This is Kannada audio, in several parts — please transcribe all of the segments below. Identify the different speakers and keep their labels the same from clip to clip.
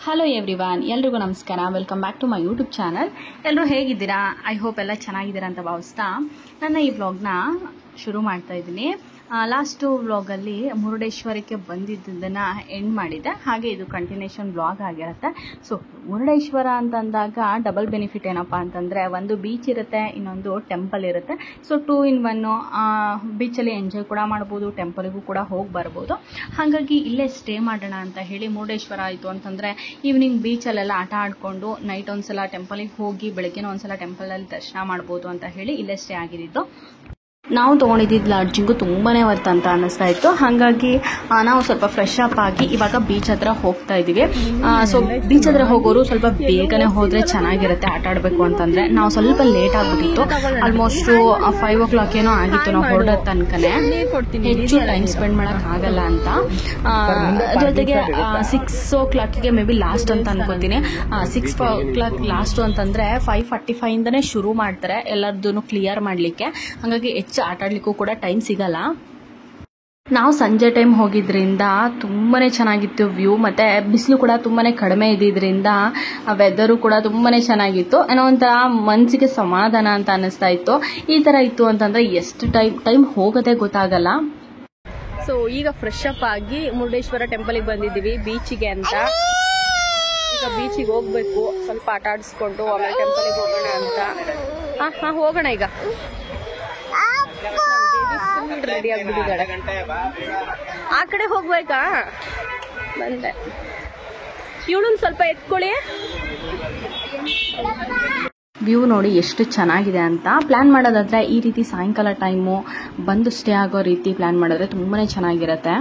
Speaker 1: ಹಲೋ ಎವ್ರಿವಾನ್, ಎಲ್ರಿಗೂ ನಮಸ್ಕಾರ. Welcome back to my YouTube channel. ಎಲ್ಲರೂ ಹೇಗಿದ್ದೀರಾ? ಐ ಹೋಪ್ ಎಲ್ಲ ಚೆನ್ನಾಗಿದ್ದೀರಾ ಅಂತ ಭಾವಿಸ್ತಾ ನನ್ನ ಈ ವ್ಲಾಗ್ನ ಶುರು ಮಾಡ್ತಾ ಇದ್ದೀನಿ. ಲಾಸ್ಟು ವ್ಲಾಗಲ್ಲಿ ಮುರುಡೇಶ್ವರಕ್ಕೆ ಬಂದಿದ್ದನ್ನು ಎಂಡ್ ಮಾಡಿದ್ದೆ, ಹಾಗೆ ಇದು ಕಂಟಿನ್ಯೂಷನ್ ವ್ಲಾಗ್ ಆಗಿರುತ್ತೆ. ಸೊ ಮುರುಡೇಶ್ವರ ಅಂತಂದಾಗ ಡಬಲ್ ಬೆನಿಫಿಟ್ ಏನಪ್ಪ ಅಂತಂದರೆ, ಒಂದು ಬೀಚ್ ಇರುತ್ತೆ, ಇನ್ನೊಂದು ಟೆಂಪಲ್ ಇರುತ್ತೆ. ಸೊ 2 in 1 ಬೀಚಲ್ಲಿ ಎಂಜಾಯ್ ಕೂಡ ಮಾಡ್ಬೋದು, ಟೆಂಪಲ್ಗೂ ಕೂಡ ಹೋಗಿ ಬರ್ಬೋದು. ಹಾಗಾಗಿ ಇಲ್ಲೇ ಸ್ಟೇ ಮಾಡೋಣ ಅಂತ ಹೇಳಿ ಮುರುಡೇಶ್ವರ ಆಯಿತು ಅಂತಂದರೆ ಈವ್ನಿಂಗ್ ಬೀಚಲ್ಲೆಲ್ಲ ಆಟ ಆಡಿಕೊಂಡು ನೈಟ್ ಒಂದ್ಸಲ ಟೆಂಪಲಿಗೆ ಹೋಗಿ ಬೆಳಗ್ಗೆನೂ ಒಂದ್ಸಲ ಟೆಂಪಲಲ್ಲಿ ದರ್ಶನ ಮಾಡ್ಬೋದು ಅಂತ ಹೇಳಿ ಇಲ್ಲೇ ಸ್ಟೇ ಆಗಿದ್ದು. ನಾವು ತೊಗೊಂಡಿದ್ದ ಲಾಡ್ಜಿಂಗು ತುಂಬಾ ವರ್ತ್ ಅಂತ ಅನ್ನಿಸ್ತಾ ಇತ್ತು. ಹಾಗಾಗಿ ನಾವು ಸ್ವಲ್ಪ ಫ್ರೆಶ್ ಅಪ್ ಆಗಿ ಇವಾಗ ಬೀಚ್ ಹತ್ರ ಹೋಗ್ತಾ ಇದ್ದೀವಿ. ಸೊ ಬೀಚ್ ಹತ್ರ ಹೋಗೋರು ಸ್ವಲ್ಪ ಬೇಗನೆ ಹೋದರೆ ಚೆನ್ನಾಗಿರುತ್ತೆ ಆಟ ಆಡಬೇಕು ಅಂತಂದರೆ. ನಾವು ಸ್ವಲ್ಪ ಲೇಟ್ ಆಗಿಬಿಟ್ಟಿತ್ತು, ಆಲ್ಮೋಸ್ಟು 5 o'clock ಏನೋ ಆಗಿತ್ತು ನಾವು ಹೊರಡೋ ತನಕನೇ. ಹೆಚ್ಚು ಟೈಮ್ ಸ್ಪೆಂಡ್ ಮಾಡೋಕ್ಕಾಗಲ್ಲ ಅಂತ. ಜೊತೆಗೆ 6 o'clock ಮೇ ಬಿ ಲಾಸ್ಟ್ ಅಂತ ಅನ್ಕೋತೀನಿ. 6 o'clock ಲಾಸ್ಟು ಅಂತಂದರೆ 5:45 ಶುರು ಮಾಡ್ತಾರೆ ಎಲ್ಲರದೂ ಕ್ಲಿಯರ್ ಮಾಡಲಿಕ್ಕೆ. ಹಾಗಾಗಿ ಹೆಚ್ಚು ಆಟ ಆಡ್ಲಿಕ್ಕೂ ಕೂಡ ಟೈಮ್ ಸಿಗಲ್ಲ. ನಾವು ಸಂಜೆ ಟೈಮ್ ಹೋಗಿದ್ರಿಂದ ತುಂಬಾ ಚೆನ್ನಾಗಿತ್ತು ವ್ಯೂ, ಮತ್ತು ಬಿಸಿಲು ಕೂಡ ತುಂಬಾ ಕಡಿಮೆ ಇದ್ದಿದ್ದರಿಂದ ವೆದರು ಕೂಡ ತುಂಬಾ ಚೆನ್ನಾಗಿತ್ತು. ಏನೋ ಒಂಥರ ಮನಸ್ಸಿಗೆ ಸಮಾಧಾನ ಅಂತ ಅನ್ನಿಸ್ತಾ ಇತ್ತು. ಈ ಥರ ಇತ್ತು ಅಂತಂದರೆ ಎಷ್ಟು ಟೈಮ್ ಹೋಗೋದೇ ಗೊತ್ತಾಗಲ್ಲ. ಸೊ ಈಗ ಫ್ರೆಶ್ ಅಪ್ ಆಗಿ ಮುರುಡೇಶ್ವರ ಟೆಂಪಲಿಗೆ ಬಂದಿದ್ದೀವಿ ಬೀಚಿಗೆ ಅಂತ. ಈಗ ಬೀಚಿಗೆ ಹೋಗ್ಬೇಕು, ಸ್ವಲ್ಪ ಆಟ ಆಡಿಸ್ಕೊಂಡು ಆಮೇಲೆ ಟೆಂಪಲಿಗೆ ಹೋಗೋಣ ಅಂತ. ಹೋಗೋಣ ಈಗ. ರೆಡಿ ಆಗ್ಬಿಟ್ಟಿದ್ದಾಳೆ. ಆ ಕಡೆ ಹೋಗ್ಬೇಕಾ? ಬಂದೆ. ಇವಳನ್ನ ಸ್ವಲ್ಪ ಎತ್ಕೊಳ್ಳಿ. ವ್ಯೂ ನೋಡಿ ಎಷ್ಟು ಚೆನ್ನಾಗಿದೆ ಅಂತ. ಪ್ಲಾನ್ ಮಾಡೋದಾದ್ರೆ ಈ ರೀತಿ ಸಾಯಂಕಾಲ ಟೈಮು ಬಂದು ಸ್ಟೇ ಆಗೋ ರೀತಿ ಪ್ಲಾನ್ ಮಾಡಿದ್ರೆ ತುಂಬಾ ಚೆನ್ನಾಗಿರುತ್ತೆ.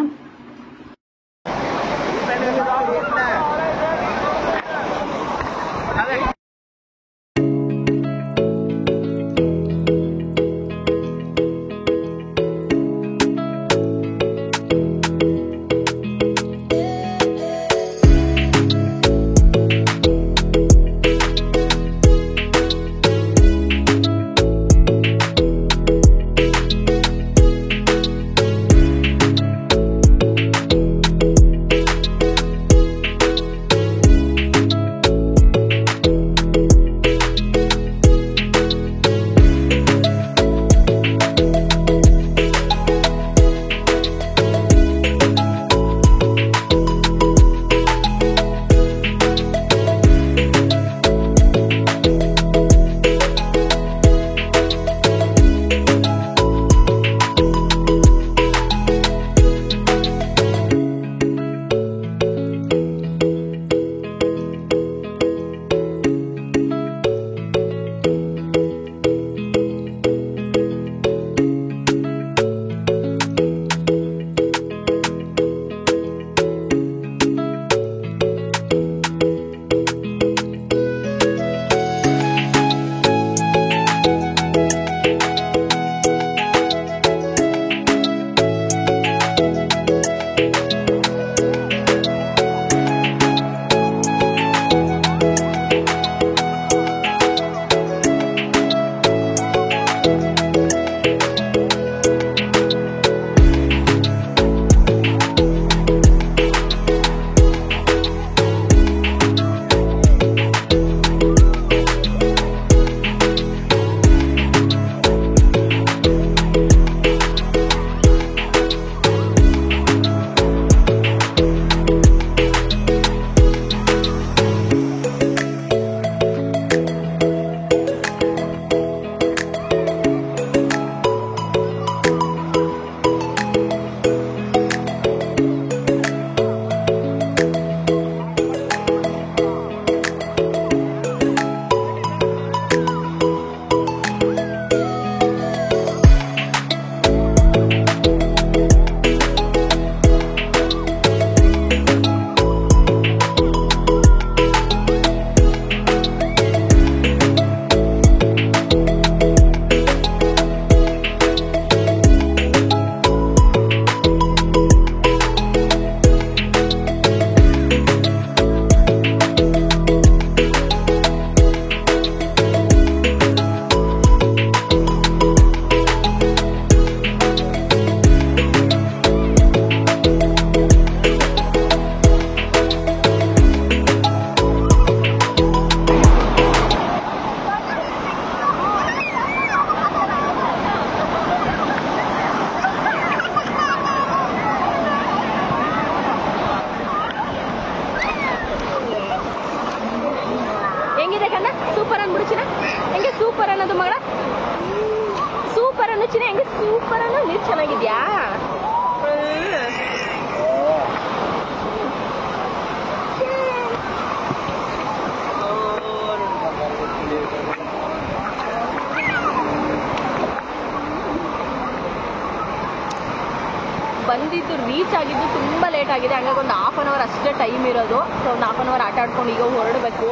Speaker 1: ಆಗಿದೆ. ಹಂಗಾಗಿ ಒಂದು ಹಾಫ್ ಆನ್ ಅವರ್ ಅಷ್ಟೇ ಟೈಮ್ ಇರೋದು. ಸೊ ಒಂದು ಹಾಫ್ ಆನ್ ಅವರ್ ಆಟ ಆಡ್ಕೊಂಡು ಈಗ ಹೊರಡಬೇಕು.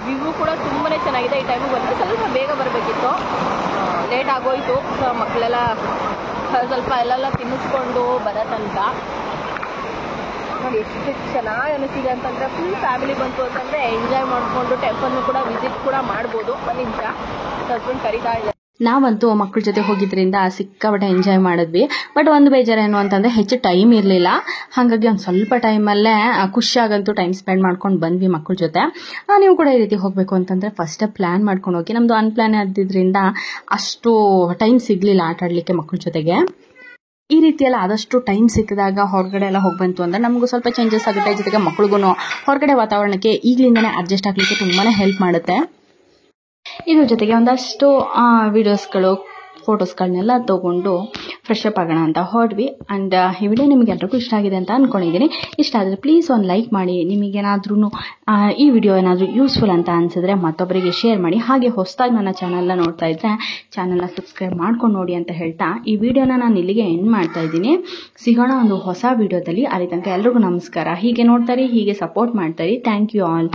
Speaker 1: ವ್ಯೂ ಕೂಡ ತುಂಬಾ ಚೆನ್ನಾಗಿದೆ. ಈ ಟೈಮಿಗೆ ಬಂದರೆ ಸ್ವಲ್ಪ ಬೇಗ ಬರಬೇಕಿತ್ತು, ಲೇಟ್ ಆಗೋಯ್ತು. ಸೊ ಮಕ್ಕಳೆಲ್ಲ ಸ್ವಲ್ಪ ಎಲ್ಲೆಲ್ಲ ತಿನ್ನಿಸ್ಕೊಂಡು ಬರೋ ತನಕ ನೋಡಿ ಎಷ್ಟು ಚೆನ್ನಾಗಿ ಅನಿಸಿದೆ ಅಂತಂದರೆ ಫುಲ್ ಫ್ಯಾಮಿಲಿ ಬಂತು ಅಂತಂದರೆ ಎಂಜಾಯ್ ಮಾಡಿಕೊಂಡು ಟೆಂಪಲ್ನು ಕೂಡ ವಿಸಿಟ್ ಕೂಡ ಮಾಡ್ಬೋದು. ಒಂದು ನಿಮಿಷ ಹಸ್ಬೆಂಡ್ ಕರೀತಾ ಇದೆ. ನಾವಂತೂ ಮಕ್ಕಳ ಜೊತೆ ಹೋಗಿದ್ರಿಂದ ಸಿಕ್ಕಾಪಟ್ಟೆ ಎಂಜಾಯ್ ಮಾಡಿದ್ವಿ. ಬಟ್ ಒಂದು ಬೇಜಾರೇನು ಅಂತಂದರೆ ಹೆಚ್ಚು ಟೈಮ್ ಇರಲಿಲ್ಲ. ಹಾಗಾಗಿ ಒಂದು ಸ್ವಲ್ಪ ಟೈಮಲ್ಲೇ ಖುಷಿಯಾಗಂತೂ ಟೈಮ್ ಸ್ಪೆಂಡ್ ಮಾಡ್ಕೊಂಡು ಬಂದ್ವಿ ಮಕ್ಕಳ ಜೊತೆ. ನೀವು ಕೂಡ ಈ ರೀತಿ ಹೋಗಬೇಕು ಅಂತಂದರೆ ಫಸ್ಟೇ ಪ್ಲ್ಯಾನ್ ಮಾಡ್ಕೊಂಡು ಹೋಗಿ. ನಮ್ಮದು ಅನ್ಪ್ಲಾನ್ ಆದ್ದಿದ್ದರಿಂದ ಅಷ್ಟು ಟೈಮ್ ಸಿಗಲಿಲ್ಲ ಆಟ ಆಡಲಿಕ್ಕೆ ಮಕ್ಕಳ ಜೊತೆಗೆ. ಈ ರೀತಿಯೆಲ್ಲ ಆದಷ್ಟು ಟೈಮ್ ಸಿಕ್ಕಿದಾಗ ಹೊರಗಡೆ ಎಲ್ಲ ಹೋಗಿ ಬಂತು ಅಂದರೆ ನಮಗೂ ಸ್ವಲ್ಪ ಚೇಂಜಸ್ ಆಗುತ್ತೆ. ಜೊತೆಗೆ ಮಕ್ಳಿಗೂ ಹೊರಗಡೆ ವಾತಾವರಣಕ್ಕೆ ಈಗಲಿಂದನೇ ಅಡ್ಜಸ್ಟ್ ಆಗಲಿಕ್ಕೆ ತುಂಬಾ ಹೆಲ್ಪ್ ಮಾಡುತ್ತೆ. ಇದ್ರ ಜೊತೆಗೆ ಒಂದಷ್ಟು ವಿಡಿಯೋಸ್ಗಳು ಫೋಟೋಸ್ಗಳನ್ನೆಲ್ಲ ತೊಗೊಂಡು ಫ್ರೆಶ್ ಅಪ್ ಆಗೋಣ ಅಂತ ಹೊರಡ್ವಿ. ಆ್ಯಂಡ್ ಈ ವಿಡಿಯೋ ನಿಮಗೆಲ್ರಿಗೂ ಇಷ್ಟ ಆಗಿದೆ ಅಂತ ಅಂದ್ಕೊಂಡಿದ್ದೀನಿ. ಇಷ್ಟ ಆದರೆ ಪ್ಲೀಸ್ ಒಂದು ಲೈಕ್ ಮಾಡಿ. ನಿಮಗೇನಾದ್ರೂ ಈ ವಿಡಿಯೋ ಏನಾದರೂ ಯೂಸ್ಫುಲ್ ಅಂತ ಅನಿಸಿದ್ರೆ ಮತ್ತೊಬ್ಬರಿಗೆ ಶೇರ್ ಮಾಡಿ. ಹಾಗೆ ಹೊಸದಾಗಿ ನನ್ನ ಚಾನಲ್ನ ನೋಡ್ತಾ ಇದ್ದರೆ ಚಾನಲ್ನ ಸಬ್ಸ್ಕ್ರೈಬ್ ಮಾಡ್ಕೊಂಡು ನೋಡಿ ಅಂತ ಹೇಳ್ತಾ ಈ ವಿಡಿಯೋನ ನಾನು ಇಲ್ಲಿಗೆ ಎಂಡ್ ಮಾಡ್ತಾ ಇದ್ದೀನಿ. ಸಿಗೋಣ ಒಂದು ಹೊಸ ವಿಡಿಯೋದಲ್ಲಿ. ಅಲ್ಲಿ ತನಕ ಎಲ್ರಿಗೂ ನಮಸ್ಕಾರ. ಹೀಗೆ ನೋಡ್ತಾರೆ, ಹೀಗೆ ಸಪೋರ್ಟ್ ಮಾಡ್ತಾರೆ. Thank you all.